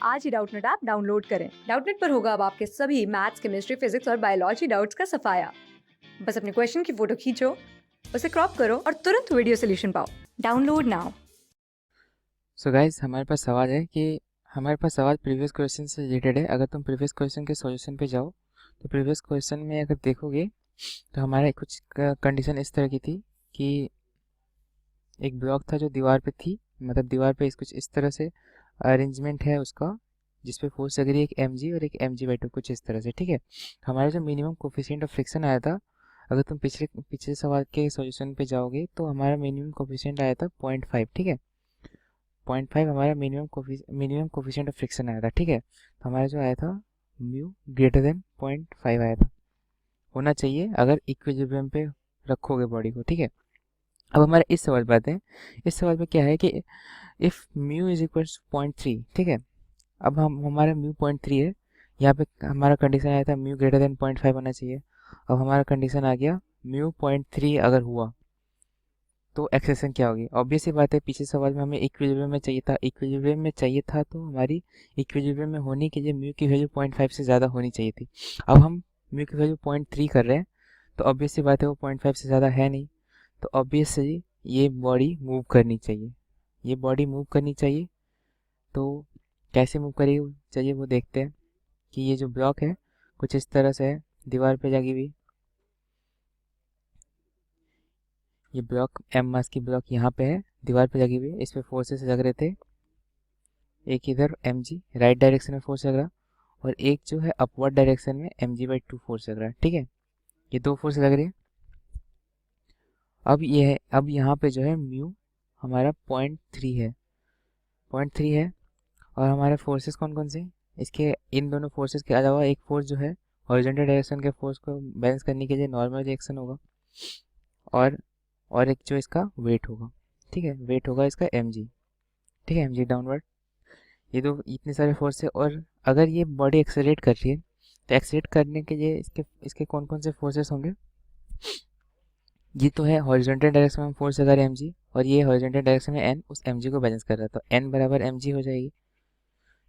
आज ही Doubtnut app download करें। Doubtnut पर होगा अब आपके सभी मैथ्स, केमिस्ट्री, फिजिक्स और बायोलॉजी डाउट्स का सफाया। बस अपने क्वेश्चन की फोटो खींचो, उसे क्रॉप करो और तुरंत वीडियो सोल्यूशन पाओ। Download now. सो गाइज हमारे पास सवाल है कि हमारे पास सवाल प्रीवियस क्वेश्चन से रिलेटेड है। अगर तुम प्रीवियस क्वेश्चन के सॉल्यूशन पे जाओ तो प्रीवियस क्वेश्चन में अगर देखोगे तो हमारा कुछ कंडीशन इस तरह की थी कि एक ब्लॉक था जो दीवार पे थी, मतलब दीवार पे कुछ इस तरह से अरेंजमेंट है उसका, जिस पे फोर्स लग रही है एक mg और एक mg/2, कुछ इस तरह से। ठीक है, हमारा जो मिनिमम कोफिशिएंट ऑफ फ्रिक्शन आया था, अगर तुम पिछले सवाल के सॉल्यूशन पे जाओगे तो हमारा मिनिमम कोफिशिएंट आया था 0.5। ठीक है, 0.5 हमारा मिनिमम कोफिशिएंट ऑफ फ्रिक्शन आया था। ठीक है, तो हमारा जो आया था म्यू ग्रेटर देन 0.5 आया था, होना चाहिए अगर इक्विलिब्रियम पे रखोगे बॉडी को। ठीक है, अब हमारा इस सवाल पे आते हैं। इस सवाल में क्या है कि if mu is equal to 0.3। ठीक है, अब हमारा म्यू 0.3 है, यहाँ पे हमारा कंडीशन आया था म्यू ग्रेटर देन 0.5 होना चाहिए। अब हमारा कंडीशन आ गया म्यू 0.3 अगर हुआ तो एक्सेशन क्या होगी। ऑब्वियस सी बात है, पिछले सवाल में हमें इक्विलिब्रियम में चाहिए था, इक्विलिब्रियम में चाहिए था तो हमारी इक्विलिब्रियम में होने के लिए म्यू की वैल्यू 0.5 से ज़्यादा होनी चाहिए थी। अब हम म्यू की वैल्यू 0.3 कर रहे हैं, तो ऑब्वियस सी बात है वो 0.5 से ज़्यादा है नहीं, तो ऑब्वियसली ये बॉडी मूव करनी चाहिए, ये बॉडी मूव करनी चाहिए। तो कैसे मूव करी चाहिए वो देखते हैं कि ये जो ब्लॉक है कुछ इस तरह से है, दीवार पे लगी हुई। ये ब्लॉक एम मास की ब्लॉक यहाँ पे है, दीवार पे लगी हुई है, इस पे फोर्सेस लग रहे थे, एक इधर mg राइट डायरेक्शन में फोर्स लग रहा, और एक जो है अपवर्ड डायरेक्शन में mg/2 फोर्स लग रहा है। ठीक है, ये दो फोर्स लग रही है। अब यहाँ पे जो है म्यू हमारा 0.3 है, 0.3 है। और हमारे फोर्सेस कौन कौन से, इसके इन दोनों फोर्सेस के अलावा एक फोर्स जो है हॉरिजॉन्टल डायरेक्शन के फोर्स को बैलेंस करने के लिए नॉर्मल रिएक्शन होगा, और एक जो इसका वेट होगा। ठीक है, वेट होगा इसका mg। ठीक है, mg डाउनवर्ड, ये दो इतने सारे फोर्स है। और अगर ये बॉडी एक्सेलरेट कर रही है तो एक्सेलरेट करने के लिए इसके इसके कौन कौन से फोर्सेस होंगे। ये तो है हॉरिजॉन्टल डायरेक्शन में फोर्स लगा रहे हैं mg, और ये हॉरिजॉन्टल डायरेक्शन में n उस mg को बैलेंस कर रहा है, तो n बराबर mg हो जाएगी।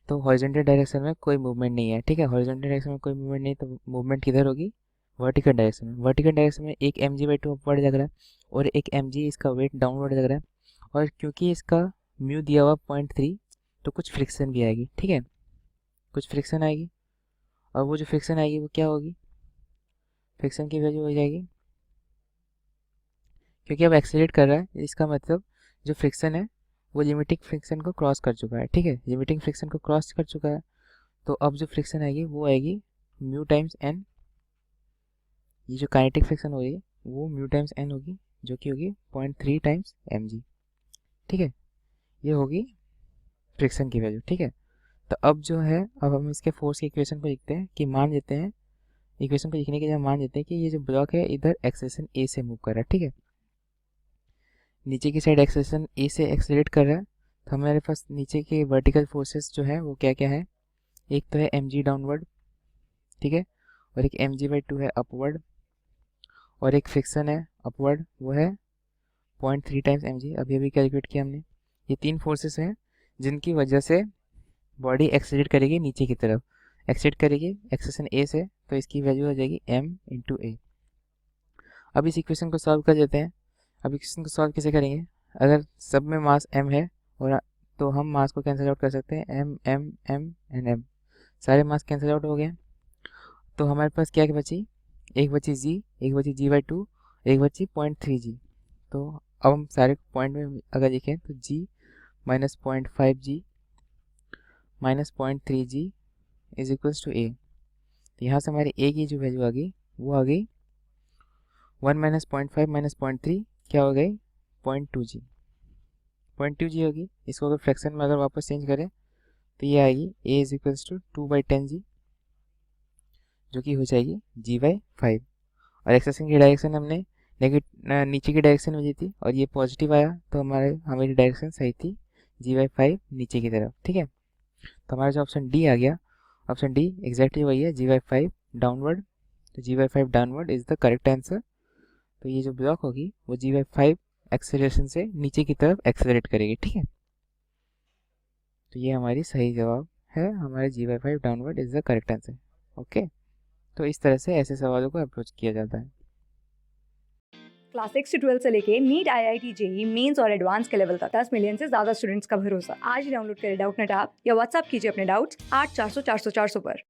तो हॉरिजॉन्टल डायरेक्शन में कोई मूवमेंट नहीं है। ठीक है, हॉरिजॉन्टल डायरेक्शन में कोई मूवमेंट नहीं, तो मूवमेंट किधर होगी, वर्टिकल डायरेक्शन में। वर्टिकल डायरेक्शन में एक mg/2 अपवर्ड लग रहा है और एक mg इसका वेट डाउनवर्ड लग रहा है, और क्योंकि इसका म्यू दिया हुआ 0.3 तो कुछ फ्रिक्शन भी आएगी। ठीक है, कुछ फ्रिक्शन आएगी, और वो जो फ्रिक्शन आएगी वो क्या होगी, फ्रिक्शन की वैल्यू हो जाएगी, क्योंकि अब एक्सीलरेट कर रहा है इसका मतलब जो फ्रिक्शन है वो लिमिटिंग फ्रिक्शन को क्रॉस कर चुका है। ठीक है, लिमिटिंग फ्रिक्शन को क्रॉस कर चुका है, तो अब जो फ्रिक्शन आएगी वो आएगी म्यू टाइम्स एन। ये जो काइनेटिक फ्रिक्शन हो रही है वो म्यू टाइम्स एन होगी, जो कि होगी 0.3 टाइम्स mg। ठीक है, ये होगी फ्रिक्शन की वैल्यू। ठीक है, तो अब जो है, अब हम इसके फोर्स की इक्वेशन को लिखते हैं कि मान लेते हैं, इक्वेशन को लिखने के लिए हम मान लेते हैं कि ये जो ब्लॉक है इधर एक्सेलेरेशन a से मूव कर रहा है। ठीक है, नीचे की साइड एक्सेलेरेशन a से एक्सेलरेट कर रहा है, तो हमारे पास नीचे के वर्टिकल फोर्सेस जो है वो क्या क्या है, एक तो है mg डाउनवर्ड, ठीक है, और एक mg/2 है अपवर्ड, और एक फ्रिक्शन है अपवर्ड, वो है 0.3 टाइम्स mg, अभी अभी कैलकुलेट किया हमने। ये तीन फोर्सेस हैं जिनकी वजह से बॉडी एक्सेलरेट करेगी नीचे की तरफ, एक्सेलरेट करेगी एक्सेलेरेशन a से, तो इसकी वैल्यू हो जाएगी m/a। अब इस इक्वेशन को सॉल्व कर देते हैं। अब इक्वेशन को सॉल्व कैसे करेंगे, अगर सब में मास m है और तो हम मास को कैंसिल आउट कर सकते हैं, m m m and m, सारे मास कैंसिल आउट हो गए। तो हमारे पास क्या बची, एक बची g, एक बची g/2, एक बची 0.3g। तो अब हम सारे पॉइंट में अगर लिखें तो g minus 0.5g minus 0.3g is equals to a। तो यहाँ से हमारी a की जो वैल्यू आ गई वो आ गई 1 माइनस 0.5 माइनस 0.3 क्या हो गई 0.2g, 0.2g होगी। इसको अगर फ्रैक्शन में अगर वापस चेंज करें तो ये आएगी a is equals to 2/10g, जो कि हो जाएगी g/5। और एक्सेलेरेशन की डायरेक्शन हमने नीचे की डायरेक्शन में दी थी और ये पॉजिटिव आया, तो हमारी डायरेक्शन सही थी, g/5 नीचे की तरफ। ठीक है, तो हमारा जो ऑप्शन डी आ गया, ऑप्शन डी एग्जैक्टली वही है, g/5 डाउनवर्ड, तो g/5 downward is the correct answer. तो ये जो ब्लॉक होगी वो g/5 एक्सेलरेशन से नीचे की तरफ एक्सेलरेट करेगी। ठीक है, तो ये हमारी सही जवाब है हमारे G/5 downward is the correct answer. Okay, तो इस तरह से ऐसे सवालों को अप्रोच किया जाता है। क्लास 6 से 12 से लेके नीट, IIT, जेई मेंस और एडवांस के लेवल तक 10 मिलियन से ज्यादा स्टूडेंट्स का भरोसा। आज ही डाउनलोड करें डाउटनेट ऐप या व्हाट्सएप कीजिए अपने डाउट्स 8400 400 400 पर।